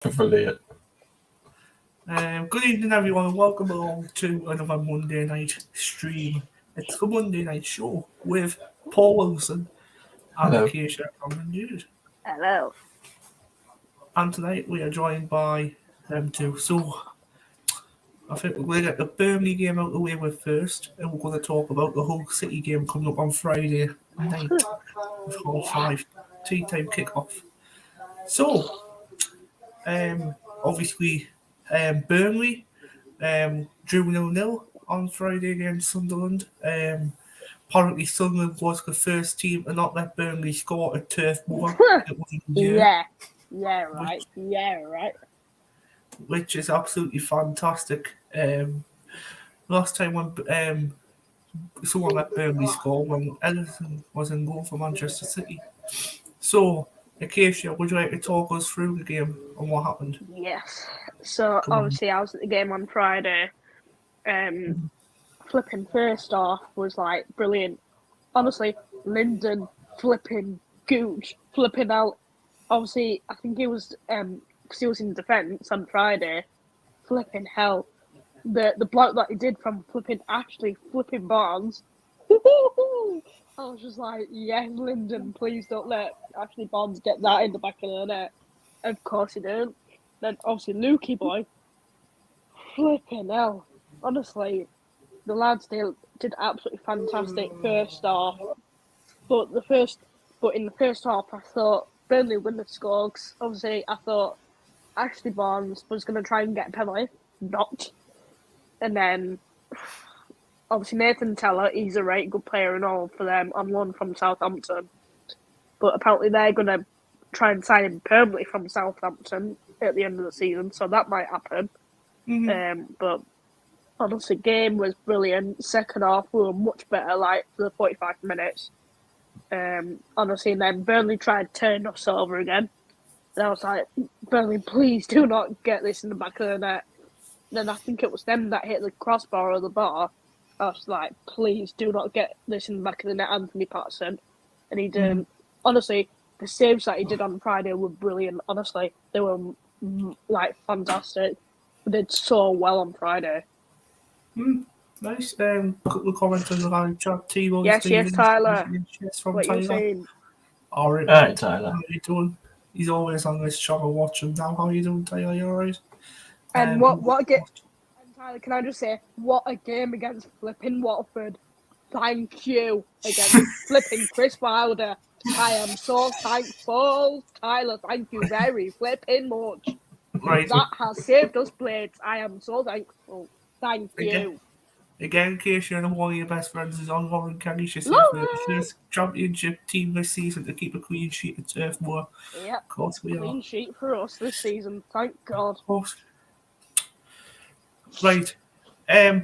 Affiliate. Good evening, everyone, and welcome along to another Monday night stream. It's the Monday night show with Paul Wilson and Hello. Acacia from the news. Hello. And tonight we are joined by them two. So I think we're going to get the Burnley game out of the way with first, and we're going to talk about the Hull City game coming up on Friday night with 5:30 tea time kickoff. So, obviously, Burnley drew 0-0 on Friday against Sunderland. Apparently, Sunderland was the first team to not let Burnley score at Turf Moor. It was in the year, Yeah, right. which is absolutely fantastic. Last time when someone let Burnley score, when Ellison was in goal for Manchester City. So, Acacia, would you like to talk us through the game and what happened? Yes. So Come on. obviously I was at the game on Friday. Flipping first off was like brilliant. Honestly, Lyndon flipping gooch, flipping out. Obviously, I think he was because he was in defence on Friday. Flipping hell. The bloke that he did from flipping Ashley flipping Barnes. I was just like, yeah, Lyndon, please don't let Ashley Barnes get that in the back of the net. Of course he didn't. Then obviously Lukey boy, flipping hell. Honestly, the lads did absolutely fantastic first half. But in the first half, I thought Burnley win the score. 'Cause obviously, I thought Ashley Barnes was going to try and get a penalty, not. And then, obviously, Nathan Teller, he's a right good player and all for them on loan from Southampton. But apparently, they're going to try and sign him permanently from Southampton at the end of the season, so that might happen. But honestly, game was brilliant. Second half, we were much better, like for the 45 minutes. Honestly, and then Burnley tried to turn us over again. And I was like, Burnley, please do not get this in the back of the net. Then I think it was them that hit the crossbar or the bar. I was like, please do not get this in the back of the net, Anthony Patterson. And he didn't. Honestly, the saves that he did on Friday were brilliant. Honestly, they were like fantastic. He did so well on Friday. Nice. Couple of comments on the live chat. T-Bone Yes, Stevens, Tyler. Yes, from What you Tyler. saying? All right. Alright, Tyler. How you doing? He's always on this channel. I watch him now. How you doing, Tyler? You alright? And what a game? And Tyler, can I just say, what a game against flipping Watford. Thank you against flipping Chris Wilder. I am so thankful, Tyler. Thank you very flipping much. Right. That has saved us, Blades. I am so thankful. Thank you. Again, in case you're one of your best friends is on Lauren Kelly. She says we're the first championship team this season to keep a clean sheet at Turf Moor. Yep. Of course we are. Clean sheet for us this season. Thank God. Of course. Right.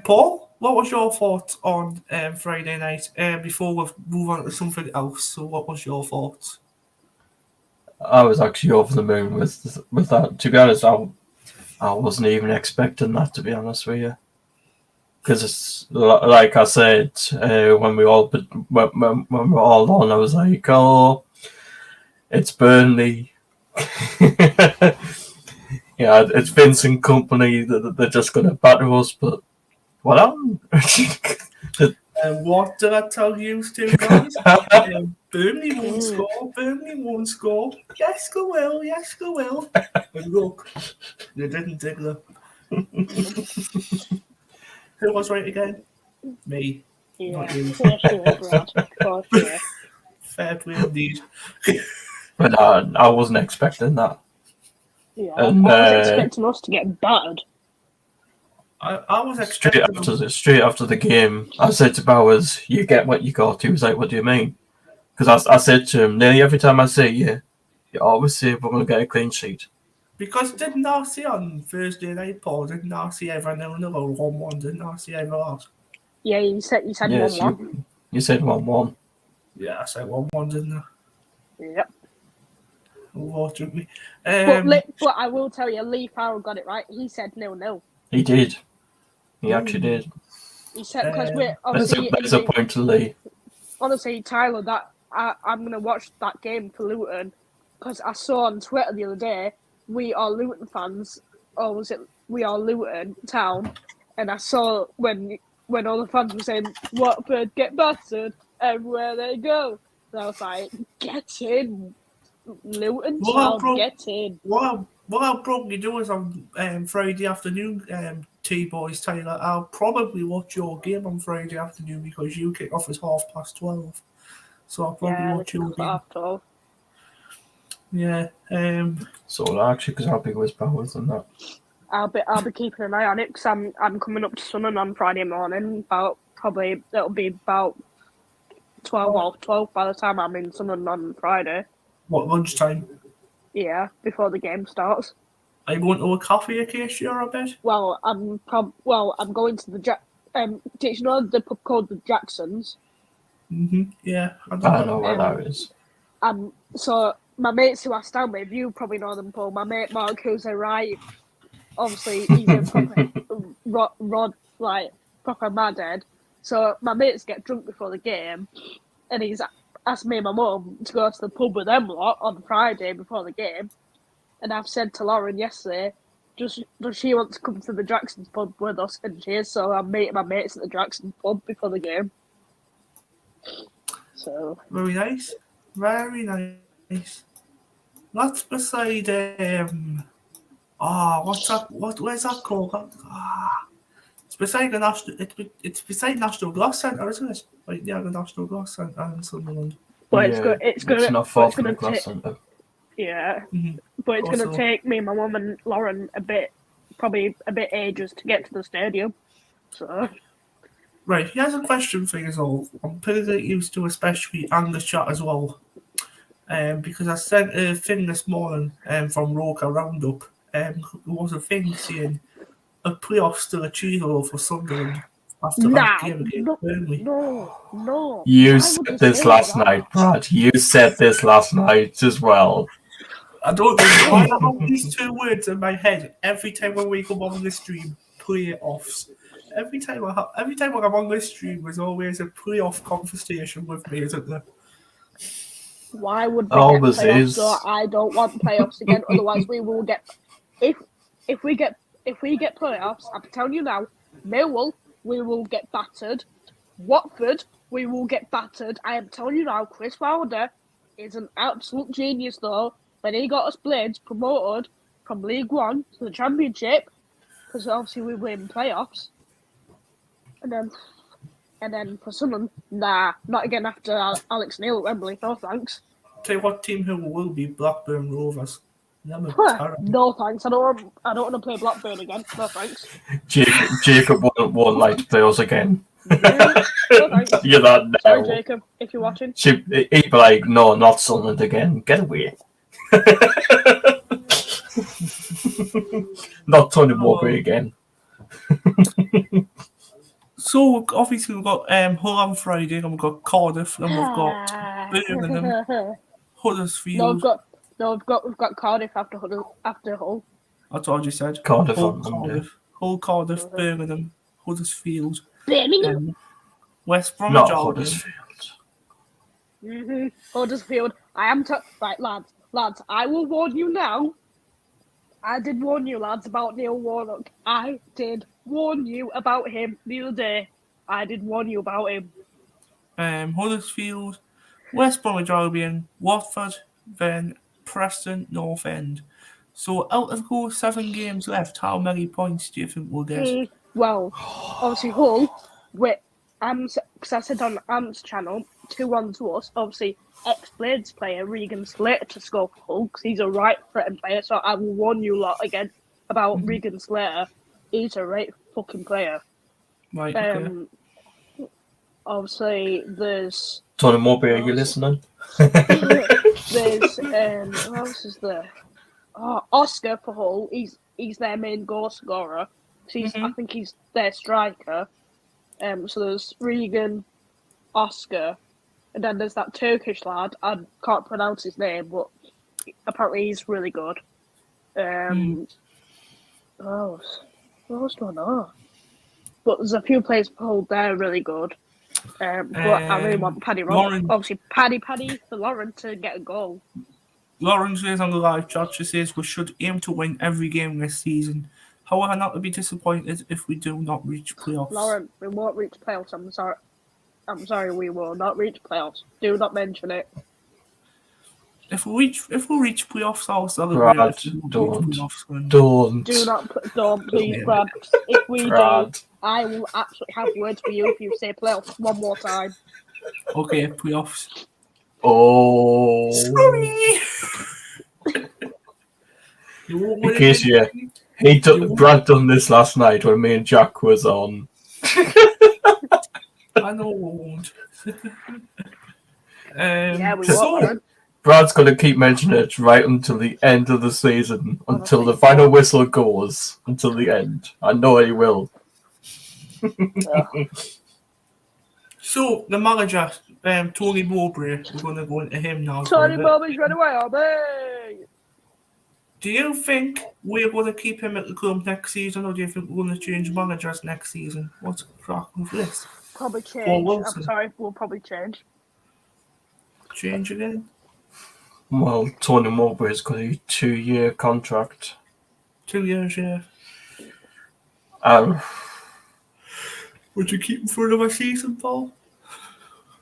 Paul, what was your thoughts on Friday night? Before we move on to something else, so what was your thoughts? I was actually over the moon with that. To be honest, I wasn't even expecting that, to be honest with you. Because it's like I said when we all when we're all on, I was like, oh, it's Burnley. Yeah, it's Vincent Company that they're just going to batter us. But what happened? What did I tell you two guys? Burnley won't score. Burnley won't score. Yes, go will. Yes, go will. And look, they didn't dig them. Who was right again? Me. Yeah. Not you. For sure, Brad. For sure. Fair play indeed. But I wasn't expecting that. Yeah. And, I was expecting us to get battered. I was expecting straight after the game, I said to Bowers, "You get what you got." He was like, "What do you mean?" Because I said to him, nearly every time I see you, you always say we're going to get a clean sheet. Because didn't Narcy on Thursday night, Paul? Didn't Narcy ever know 1-1? Didn't Narcy ever lost? Yeah, you said Yes, 1-1. you said 1-1. Yeah, I said 1-1, didn't I? Yep. Unfortunately. But I will tell you, Lee Farrell got it right. He said 0-0. He did. He actually did. He said because we're obviously there's a point to Lee. Honestly, Tyler, that I'm gonna watch that game for Luton because I saw on Twitter the other day We Are Luton fans, or was it We Are Luton Town? And I saw when all the fans were saying, Watford get battered everywhere they go. And I was like, get in, Luton Well, Town, get in. What I'll probably do is on Friday afternoon, T-Boys, Taylor, I'll probably watch your game on Friday afternoon because you kick off at 12:30. So I'll probably Yeah, watch your game. after all. Yeah. So actually, because I'll be with Powers and that. I'll be keeping an eye on it because I'm coming up to Sunderland on Friday morning. It'll be about 12 by the time I'm in Sunderland on Friday. What, lunchtime? Yeah, before the game starts. Are you going to a coffee occasion, I bet? Well, I'm going to the do you know the pub called the Jacksons? Yeah. I know where that is. So my mates who I stand with, you probably know them, Paul. My mate Mark, who's a right, obviously he's a proper rod like proper madhead. So my mates get drunk before the game, and he's asked me and my mum to go to the pub with them lot on Friday before the game. And I've said to Lauren yesterday, does she want to come to the Jacksons pub with us? And she is, so I'm meeting my mates at the Jacksons pub before the game. So Very nice. Very nice. That's beside what's that? Where's that called? It's beside the National. It's beside National Glass Centre, isn't it? Right, yeah, the National Glass Centre in Sunderland. but Yeah, it's not far from the Glass Centre. Yeah, Mhm. but it's going Also- to take me, my mum, and Lauren probably a bit ages to get to the stadium. So Right, here's a question for you all. I'm pretty used to, especially on the chat as well. Because I sent a thing this morning from Roker Roundup. There was a thing saying a playoff still achievable for Sunderland after that game against Burnley. no. You Why said would you this say last that? night, Brad. You said this last night as well. I don't know why I have these two words in my head every time when we come on this stream. Playoffs. Every time when I'm on this stream, there's always a playoff conversation with me, isn't there? Why would we Always get playoffs? is. So I don't want playoffs again. Otherwise, we will get if we get playoffs. I'm telling you now, Millwall, we will get battered. Watford, we will get battered. I am telling you now, Chris Wilder is an absolute genius. Though when he got us Blades promoted from League One to the Championship, because obviously we were in playoffs, and then for Sunderland, nah, not again after Alex Neil at Wembley. No thanks. Tell you what team who will be Blackburn Rovers. Them are terrible. No thanks. I don't want to play Blackburn again. No thanks. Jacob won't like to play us again. No thanks. You're that Sorry, now. Jacob, if you're watching. He'd be like, no, not Sunderland again. Get away. Not Tony Mowbray again. So obviously we've got Hull on Friday, and we've got Cardiff, and we've got Birmingham, Huddersfield. We've got Cardiff after Hull. That's all you said. Cardiff Hull, on Monday. Cardiff, Birmingham, Huddersfield, Birmingham. West Bromwich Not Albion. Huddersfield. Huddersfield. I am right, lads. I will warn you now. I did warn you, lads, about Neil Warnock. I did warn you about him the other day. I did warn you about him. Huddersfield, West Bromwich Albion, Watford, then Preston North End. So out of those 7 games left, how many points do you think we'll get? Well, obviously Hull, because I said on Ant's channel, 2-1 to us. Obviously, ex-Blades player Regan Slater to score for Hull because he's a right threatened player. So I will warn you lot again about Regan Slater. He's a right fucking player. Right, okay. Obviously, there's Tony Mowbray, are you listening? there's who else is there? Oh, Oscar for Hull. He's their main goal scorer. I think he's their striker. So there's Regan, Oscar, and then there's that Turkish lad. I can't pronounce his name, but apparently he's really good. What else do I know? But there's a few players for Hull there really good. But I really want Paddy Robinson. Obviously, Paddy for Lauren to get a goal. Lauren says on the live chat, she says we should aim to win every game this season. However, not to be disappointed if we do not reach playoffs. Lauren, we won't reach playoffs. I'm sorry, we will not reach playoffs. Do not mention it. If we reach playoffs, I'll celebrate. Brad, If we reach don't. playoffs, then- Don't, please, Brad. If we Brad. do, I will actually have words for you if you say playoffs one more time. Okay, playoffs. Oh. Sorry. You won't win In case it. Brad done this last night when me and Jack was on. I know we won't. Yeah, we so, won't. Brad's gonna keep mentioning it right until the end of the season, until the final whistle goes, until the end. I know he will. So the manager, Tony Mowbray, we're going to go into him now. Tony Mowbray's run away, are they? Do you think we're going to keep him at the club next season, or do you think we're going to change managers next season? What's the crack with this? Probably Paul change. Wilson. I'm sorry, we'll probably change. Change again? Well, Tony Mowbray's got a 2-year contract. 2 years, yeah. Um, Would you keep him for another season, Paul?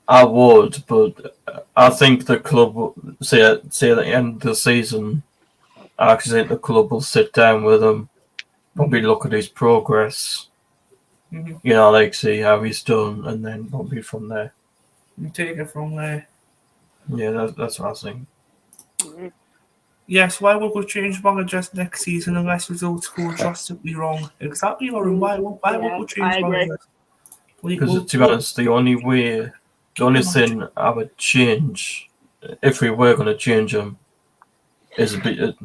I would, but I think the club will say at the end of the season. I actually think the club will sit down with him, probably look at his progress. Mm-hmm. You know, like see how he's done, and then probably from there. You take it from there. Yeah, that's what I think. Yes, why would we change managers next season unless results go drastically wrong? Exactly, Lauren. Why would we change I agree. managers? Because to be honest, the only thing I would change, if we were going to change him, is a bit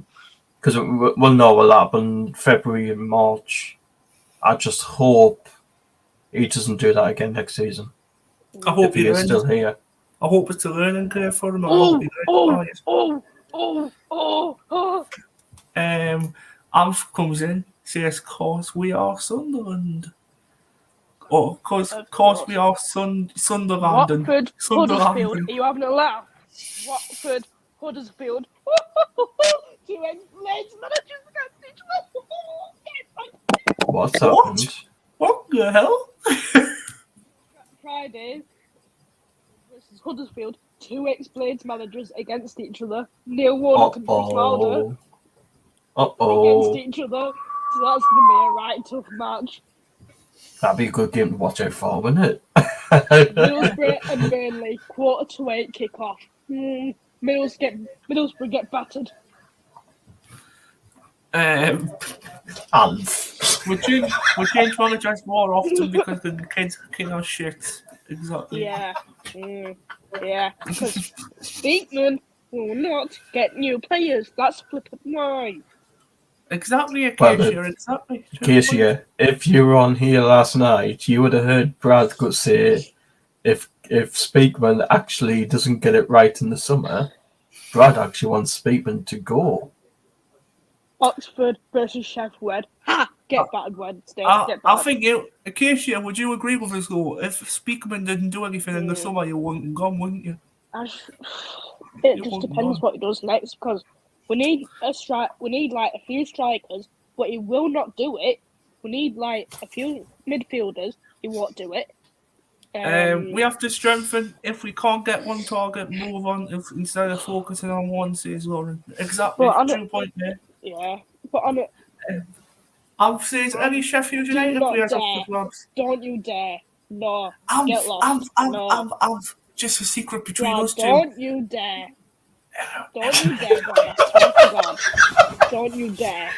because we'll know what'll happen February and March. I just hope he doesn't do that again next season. I hope If he is still here. I hope it's a learning curve for him. I hope he learns. Alf comes in, says, "Cause we are Sunderland." Oh, cause we are Sunderland. And Watford, Sunderland. Huddersfield. Are you having a laugh? Watford, Huddersfield. Two ex-Leeds managers against each other. What's What? happened? What the hell? Friday versus Huddersfield. Two ex-Blades managers against each other. Neil Warnock and Chris Wilder against each other. So that's going to be a right tough match. That'd be a good game to watch out for, wouldn't it? Middlesbrough and Burnley, 7:45 kick-off. Middlesbrough get battered. Alf. We change managers more often because the kids are kicking our shit. Exactly. Yeah. Yeah. Because Speakman will not get new players. That's flipping why. Exactly, Acacia. Exactly. Acacia, if you were on here last night, you would have heard Brad say, if Speakman actually doesn't get it right in the summer, Brad actually wants Speakman to go. Oxford versus Sheffield. Ha! Get battered Wednesday. I think Acacia, would you agree with us though? If Speakman didn't do anything in the summer, you wouldn't gone, wouldn't you? It just depends what he does next because we need we need like a few strikers, but he will not do it. We need like a few midfielders. He won't do it. We have to strengthen. If we can't get one target, move on. Instead of focusing on one, says Lauren. Exactly. True point there. Yeah, but on it. I've said any Sheffield United players off the clubs. Don't you dare! No, get lost. I've just a secret between us two. Don't you dare! Don't you dare, Brad! I swear to God. Don't you dare!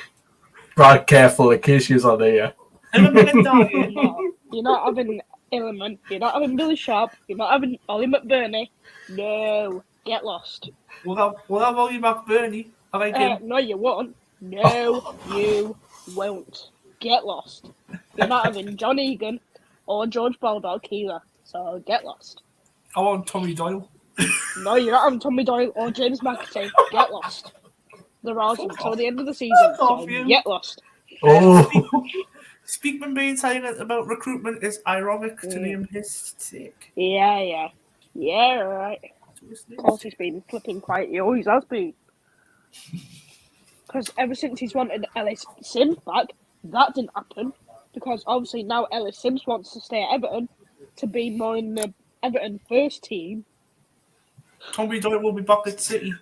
Brad, careful, Acacia's on here. No, you're not having Element. You're not having Billy Sharp. You're not having Ollie McBurney. No, get lost. We'll have Ollie McBurney. I like him. No, you won't. No, you won't. Get lost. You're not having John Egan or George Baldock either. So get lost. I want Tommy Doyle. No, you're not having Tommy Doyle or James McAtee. Get lost. They're ours until the end of the season. So get lost. Oh. Speakman being silent about recruitment is ironic to name his sake. Yeah, right. Of course, he's been flipping quite. He always has been. Because ever since he's wanted Ellis Sims back, that didn't happen. Because obviously now Ellis Sims wants to stay at Everton to be more in the Everton first team. Tommy Doyle will be back at City.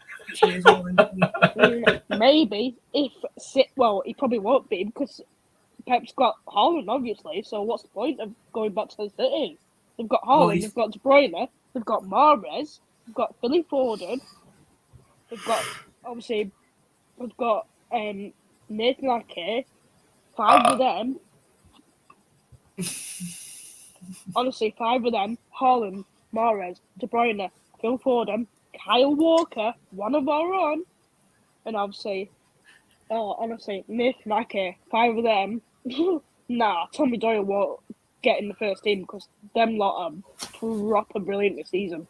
Maybe if he probably won't be because Pep's got Haaland obviously. So what's the point of going back to the City? They've got Haaland, they've got De Bruyne, they've got Mahrez, they've got Philly Foden, they've got Nathan Ake, 5 of them. Honestly, 5 of them: Haaland, Mahrez, De Bruyne, Phil Foden, Kyle Walker, one of our own, and honestly, Nathan Ake, 5 of them. Nah, Tommy Doyle won't get in the first team because them lot are proper brilliant this season.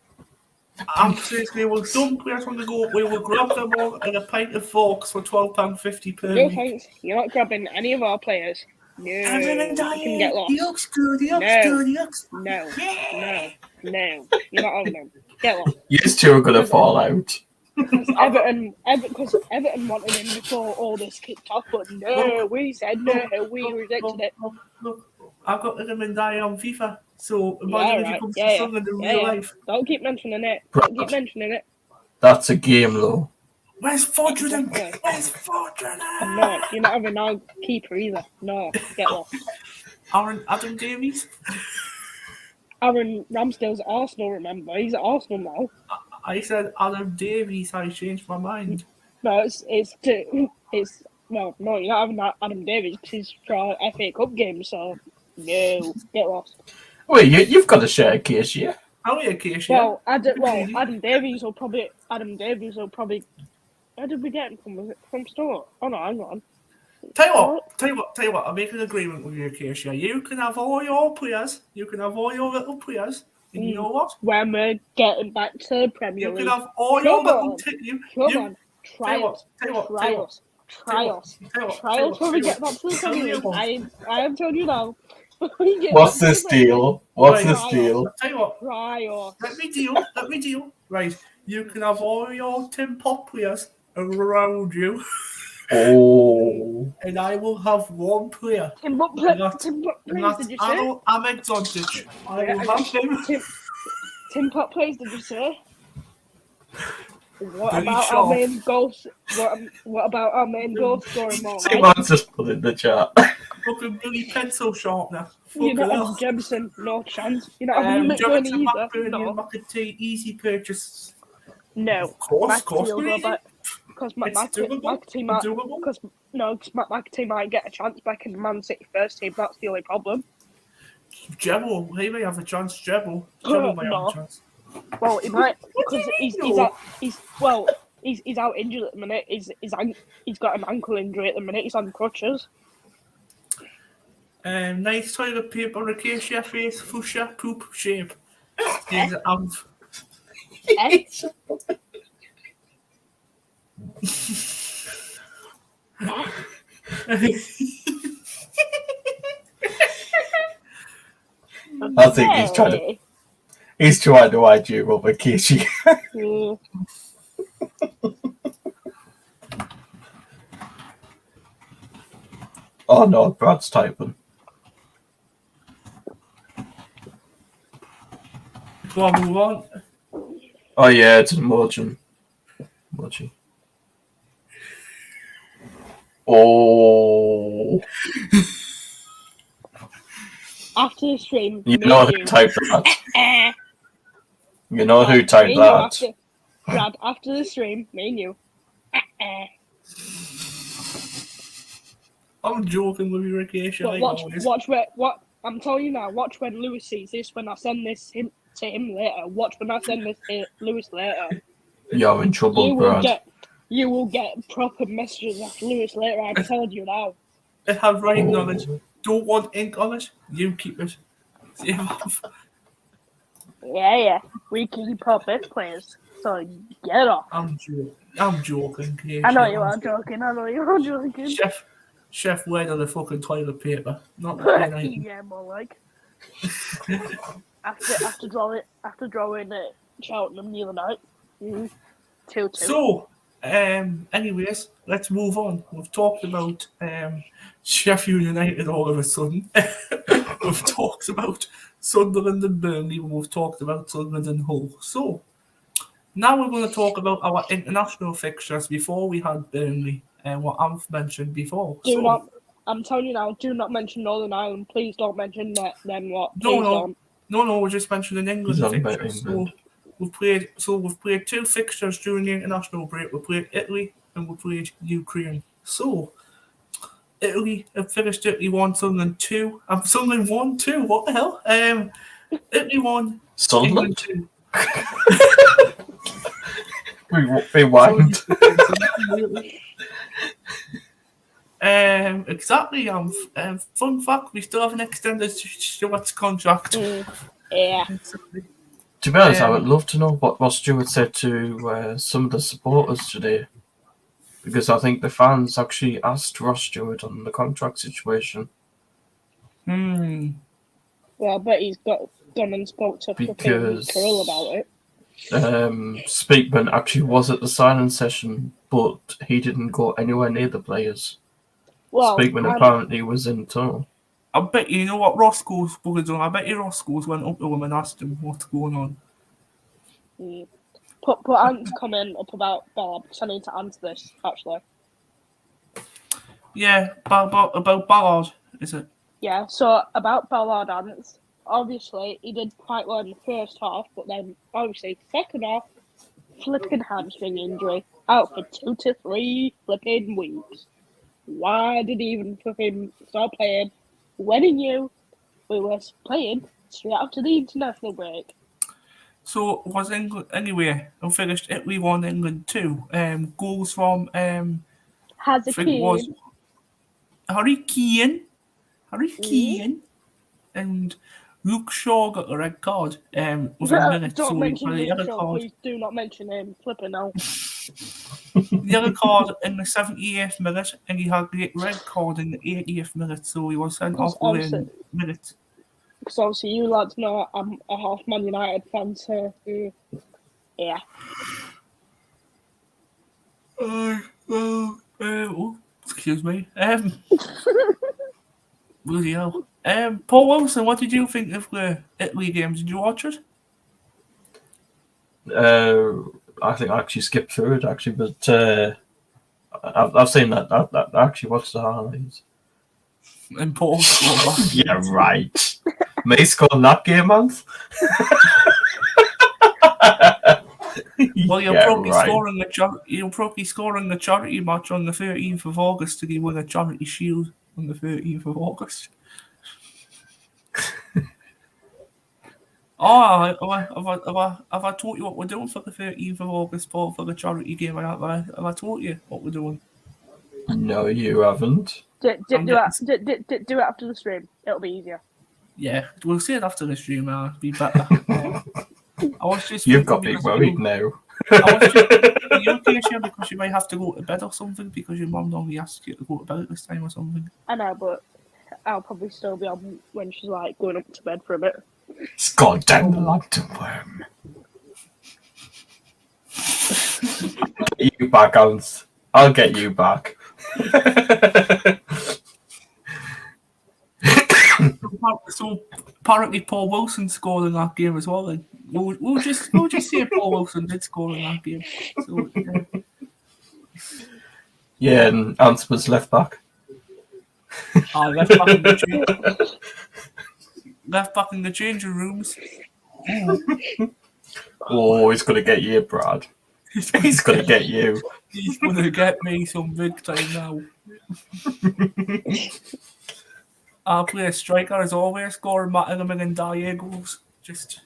I'm seriously, we'll dump players on the go. We will grab them all and a pint of forks for £12.50 per No week. thanks, you're not grabbing any of our players. No, you can get lost. He looks good, he looks good, he looks good. No, you're not having them. Get lost. You two are gonna fall out. Because Everton wanted him before all this kicked off, but no, we said no, we rejected it. Look, I've got him and Die on FIFA, so imagine if he comes to Sunderland in real life. Don't keep mentioning it. That's a game, though. Where's Fodringham? Where's Fodringham? No, you're not having our keeper either. No, get lost. Adam Davies? Aaron Ramsdale's at Arsenal, remember? He's at Arsenal now. I said Adam Davies, I changed my mind. No, no, you're not having that Adam Davies because he's for our FA Cup game, so no, get lost. Wait, you've got to share a case, yeah? Oh yeah, case, yeah. Adam Davies will probably. Where did we get him from? Was it from store? Oh no, hang on. Tell you what, I'll make an agreement with you, Acacia. You can have all your players, you can have all your little players, and you know what? When we're getting back to the Premier League. You can have all your little Trials when we get back to the Premier League. I am telling you now. What's this deal? What's this deal? Tell you what. Trials. Let me deal. Right. You can have all your Tim Pop players around you. Oh. And I will have one player. Tim Pop plays, did you say? Ahmed Zontic. I will have him. Tim Pop plays, did you say? What about our main goal? What about our main goal scoring more? Someone's just put in the chat. Fucking Billy Pencil sharpener. You're not having Jemison, no chance. You're not having McBurney either. No. McAtee, easy purchase. No. Of course. Because McAtee might get a chance back in the Man City first team. That's the only problem. Jebel, he may have a chance. Jebel may have a chance. Well, he might because he's out injured at the minute. He's got an ankle injury at the minute. He's on crutches. Nice toilet paper, acacia face, fuchsia, poop shape. I think he's trying to hide you up, Kishi. Oh no, Brad's typing. Go on, move on. Oh yeah, it's an emoji. Oh. After the stream, you know who typed that. You know who typed that. Brad, after the stream, me and you. I'm joking with you, Acacia. I'm telling you now, watch when Lewis sees this, when I send this to him later. Watch when I send this to Lewis later. You're in trouble, Brad. You will get proper messages after Lewis later, I'm telling you now. It has writing on it. Don't want ink on it, you keep it. Yeah. We keep our best players, so get it off. I'm joking, Acacia. I know you are joking. Chef, where are the fucking toilet paper? Not yeah, more like. after drawing Cheltenham the other night. 2-2. So, Anyways, let's move on. We've talked about Sheffield United all of a sudden. We've talked about Sunderland and Burnley, and we've talked about Sunderland and Hull. So now we're going to talk about our international fixtures before we had Burnley and what I've mentioned before. Do not. I'm telling you now. Do not mention Northern Ireland. Please don't mention that. Then what? Please don't. No, we're just mentioning England He's on about fixtures. England. We've played 2 fixtures during the international break. We played Italy and we played Ukraine. So Italy have finished Italy 1, Sunderland 2. Sunderland 1, 2. What the hell? Italy 1, England Sunderland? 2. Rewind. Exactly. Fun fact: we still haven't extended Stuart's contract. Yeah. To be honest, I would love to know what Stuart said to some of the supporters today, because I think the fans actually asked Ross Stewart on the contract situation. Hmm. Well, I bet he's gone and spoke to Because Kirill about it. Speakman actually was at the signing session, but he didn't go anywhere near the players. Well, Speakman apparently was in tunnel. I bet you know what Roscoe's would have done. I bet you Roscoe's went up to him and asked him what's going on. Put Ant's comment up about Ballard, because I need to answer this, actually. Yeah, about Ballard, is it? Yeah, so about Ballard Ants, obviously he did quite well in the first half, but then obviously second half, flipping hamstring injury, out for 2 to 3 flipping weeks. Why did he even flipping start playing when he knew we were playing straight after the international break? So was England anyway? I finished Italy 1, England 2. Goals from Has a key. was Harry Keane, and Luke Shaw got a red card. Within minutes. Don't So mention the other Luke Shaw, card, please do not mention him. Flipping out. the other card in the 78th minute, and he had the red card in the 80th minute. So he was sent off within minutes. Because obviously you lads know I'm a half Man United fan, so yeah. Excuse me. Bloody hell. Paul Wilson, what did you think of the Italy game? Did you watch it? I think I actually skipped through it actually, but I've seen that. I actually watched the highlights. And Paul scored back. Yeah, right. May scored that game, man. Well, you're Yeah, probably right. scoring the charity match on the 13th of August to win a charity shield on the 13th of August. Have I told you what we're doing for the 13th of August, Paul, for the charity game? Have I told you what we're doing? No, you haven't. Do it after the stream. It'll be easier. Yeah, we'll see it after the stream. It'll be better. I was just You've got me worried now. I was just you okay, Shane, because you might have to go to bed or something because your mum normally asks you to go to bed at this time or something. I know, but I'll probably still be on when she's like going up to bed for a bit. It's gone down the lantern worm. Get you back, Hans. I'll get you back. So apparently Paul Wilson scored in that game as well. And we'll just say Paul Wilson did score in that game. So, yeah, and Hans was left back. Left back in the changing rooms. Oh, he's gonna get you, Brad. He's gonna get you. He's gonna get me some big time now. I'll play a striker as always, scoring Mattingham and Dyer goals. Just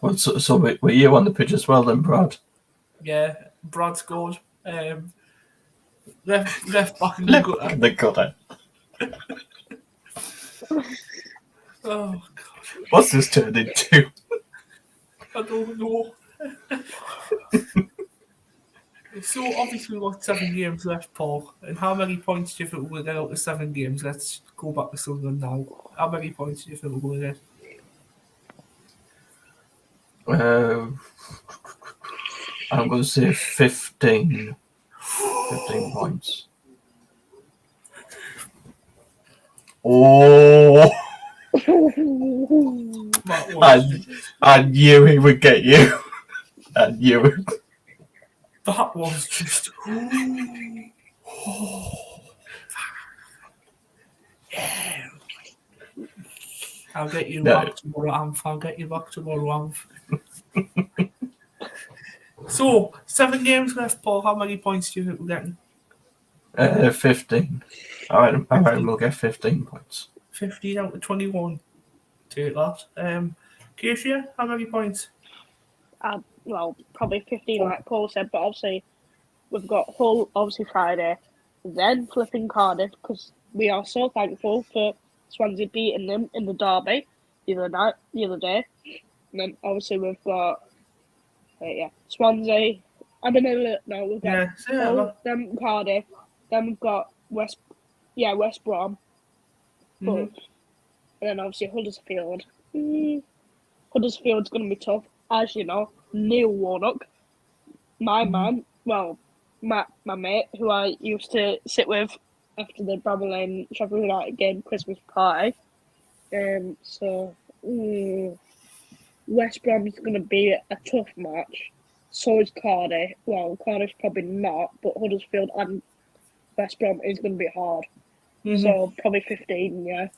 Well, so were you on the pitch as well then, Brad? yeah, Brad scored. Left back in Left the back in the gutter. Oh god, What's this turned into? I don't know. So obviously we've got 7 games left, Paul. And how many points do you think we'll get out of 7 games? Let's go back to Sunderland now. How many points do you think we're going to get? I'm going to say 15. 15 points. Oh, That was, I knew he would get you. I knew it. that was just. Yeah. I'll get you No. back tomorrow, Amph. I'll get you back tomorrow, Amph. So, 7 games left, Paul. How many points do you think we're getting? 15. I reckon we'll get 15 points. 15 out of 21. Take that. Keisha, how many points? Well, probably 15, like Paul said, but obviously we've got Hull, obviously Friday, then flipping Cardiff, because we are so thankful for Swansea beating them in the derby the other day. And then obviously we've got Swansea. We've got Yeah, say that. Hull, then Cardiff, then we've got West Brom, but Mhm. and then obviously Huddersfield. Huddersfield's going to be tough, as you know. Neil Warnock, my man, well, my mate, who I used to sit with after the Bramall Lane Sheffield United game Christmas party. West Brom's going to be a tough match. So is Cardiff. Well, Cardiff's probably not, but Huddersfield and West Brom is going to be hard. So probably 15, yeah.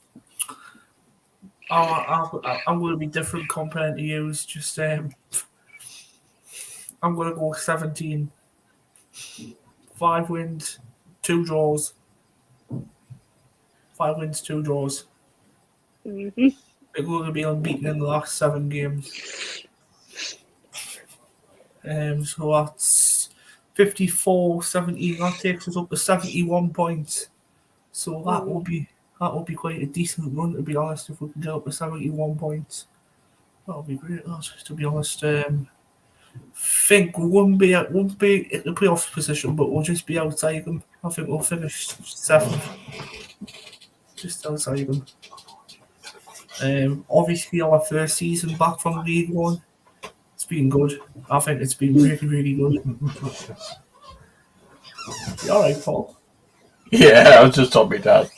I'm going to be different compared to you. It's just I'm going to go 17. 5 wins, 2 draws. 5 wins, 2 draws. Mm-hmm. We're going to be unbeaten in the last 7 games. So that's 54, 17. That takes us up to 71 points. So that will be quite a decent run, to be honest, if we can get up to 71 points. That'll be great, to be honest. Think we won't be in the playoff position, but we'll just be outside them. I think we'll finish 7th, just outside them. Obviously, our first season back from League One, it's been good. I think it's been really, really good. You all right, Paul? Yeah, I was just on my dad.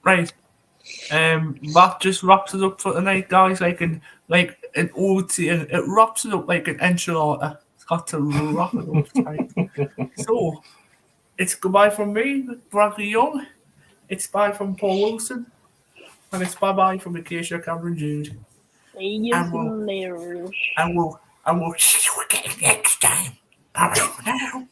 Right. That just wraps it up for tonight, guys. Like an OT, and it wraps it up like an enchilada. It's got to wrap it up tight. So, it's goodbye from me, Bradley Young. It's bye from Paul Wilson. And it's bye-bye from Acacia Cameron Jude. See you later. And we'll see you again next time. Bye-bye for now.